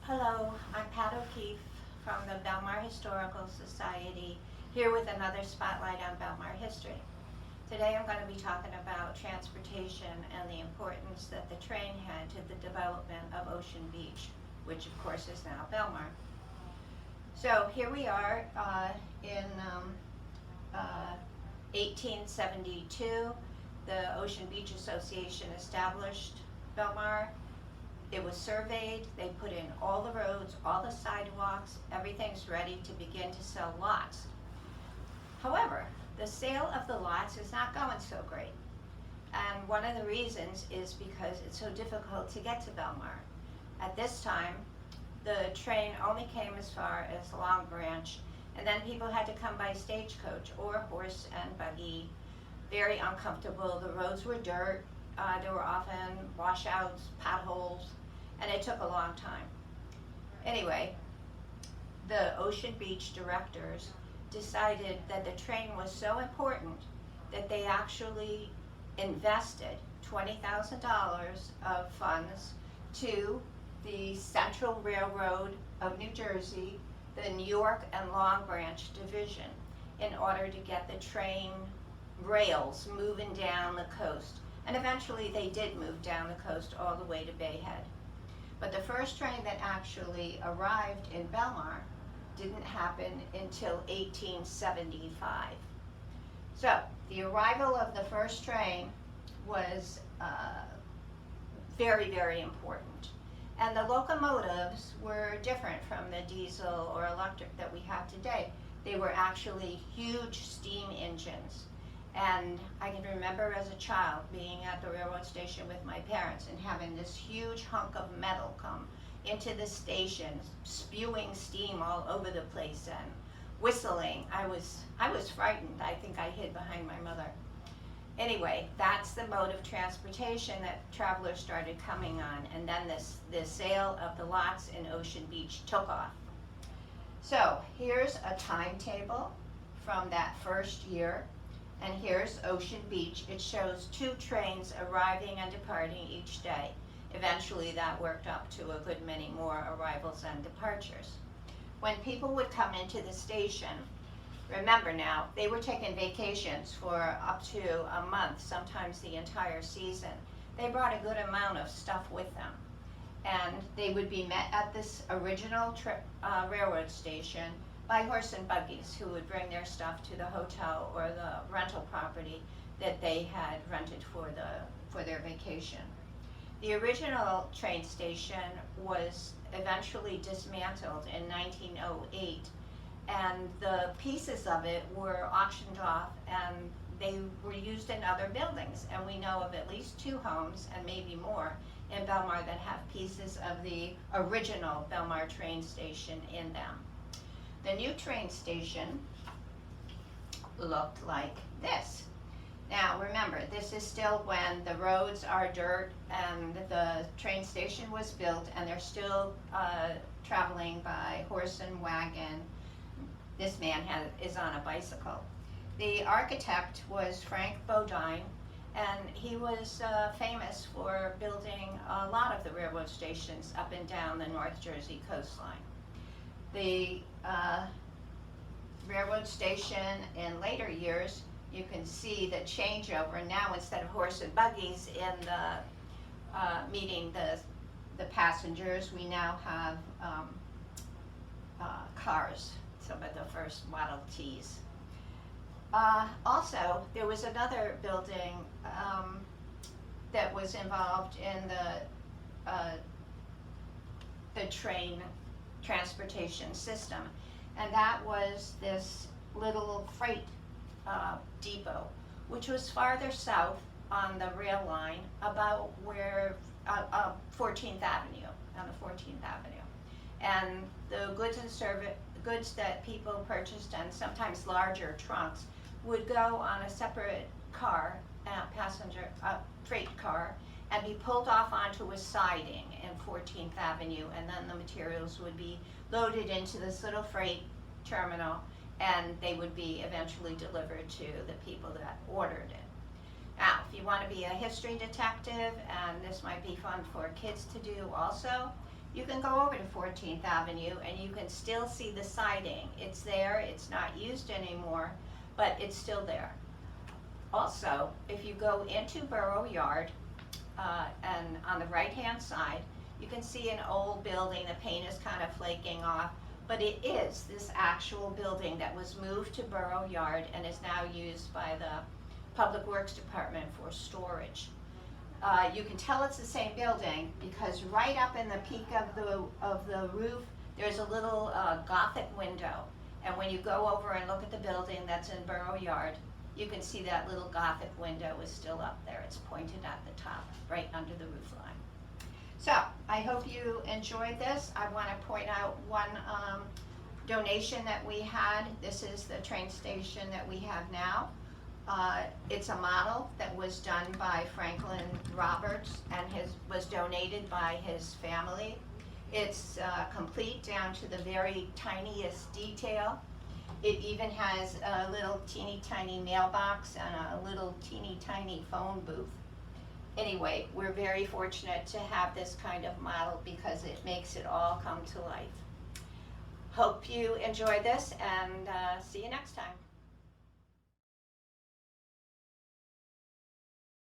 Hello, I'm Pat O'Keefe from the Belmar Historical Society, here with another spotlight on Belmar history. Today I'm going to be talking about transportation and the importance that the train had to the development of Ocean Beach, which of course is now Belmar. So here we are in 1872. The Ocean Beach Association established Belmar. It was surveyed, they put in all the roads, all the sidewalks, everything's ready to begin to sell lots. However, the sale of the lots is not going so great. And one of the reasons is because it's so difficult to get to Belmar. At this time, the train only came as far as Long Branch, and then people had to come by stagecoach or horse and buggy. Very uncomfortable, the roads were dirt, there were often washouts, potholes, and it took a long time. Anyway, the Ocean Beach directors decided that the train was so important that they actually invested $20,000 of funds to the Central Railroad of New Jersey, the New York and Long Branch division, in order to get the train rails moving down the coast. And eventually they did move down the coast all the way to Bay Head. But the first train that actually arrived in Belmar didn't happen until 1875. So the arrival of the first train was very, very important. And the locomotives were different from the diesel or electric that we have today. They were actually huge steam engines. And I can remember as a child being at the railroad station with my parents and having this huge hunk of metal come into the station, spewing steam all over the place and whistling. I was frightened. I think I hid behind my mother. Anyway, that's the mode of transportation that travelers started coming on, and then the sale of the lots in Ocean Beach took off. So here's a timetable from that first year. And here's Ocean Beach. It shows 2 trains arriving and departing each day. Eventually that worked up to a good many more arrivals and departures. When people would come into the station, remember now, they were taking vacations for up to a month, sometimes the entire season. They brought a good amount of stuff with them. And they would be met at this original railroad station by horse and buggies who would bring their stuff to the hotel or the rental property that they had rented for their vacation. The original train station was eventually dismantled in 1908, and the pieces of it were auctioned off and they were used in other buildings. And we know of at least 2 homes and maybe more in Belmar that have pieces of the original Belmar train station in them. The new train station looked like this. Now remember, this is still when the roads are dirt and the train station was built, and they're still traveling by horse and wagon. This man is on a bicycle. The architect was Frank Bodine, and he was famous for building a lot of the railroad stations up and down the North Jersey coastline. The railroad station in later years, you can see the changeover. Now instead of horse and buggies in the meeting the passengers, we now have cars, some of the first Model Ts. Also, there was another building that was involved in the train transportation system, and that was this little freight depot, which was farther south on the rail line, about where 14th Avenue, on the 14th Avenue. And the goods that people purchased, and sometimes larger trunks, would go on a separate car, freight car, and be pulled off onto a siding in 14th Avenue, and then the materials would be loaded into this little freight terminal, and they would be eventually delivered to the people that ordered it. Now, if you want to be a history detective, and this might be fun for kids to do also, you can go over to 14th Avenue and you can still see the siding. It's there, it's not used anymore, but it's still there. Also, if you go into Borough Yard, and on the right-hand side, you can see an old building. The paint is kind of flaking off, but it is this actual building that was moved to Borough Yard and is now used by the Public Works Department for storage. You can tell it's the same building because right up in the peak of the roof, there's a little Gothic window. And when you go over and look at the building that's in Borough Yard, you can see that little Gothic window is still up there. It's pointed at the top, right under the roof line. So I hope you enjoyed this. I want to point out one donation that we had. This is the train station that we have now. It's a model that was done by Franklin Roberts and was donated by his family. It's complete down to the very tiniest detail. It even has a little teeny tiny mailbox and a little teeny tiny phone booth. Anyway, we're very fortunate to have this kind of model because it makes it all come to life. Hope you enjoy this and see you next time.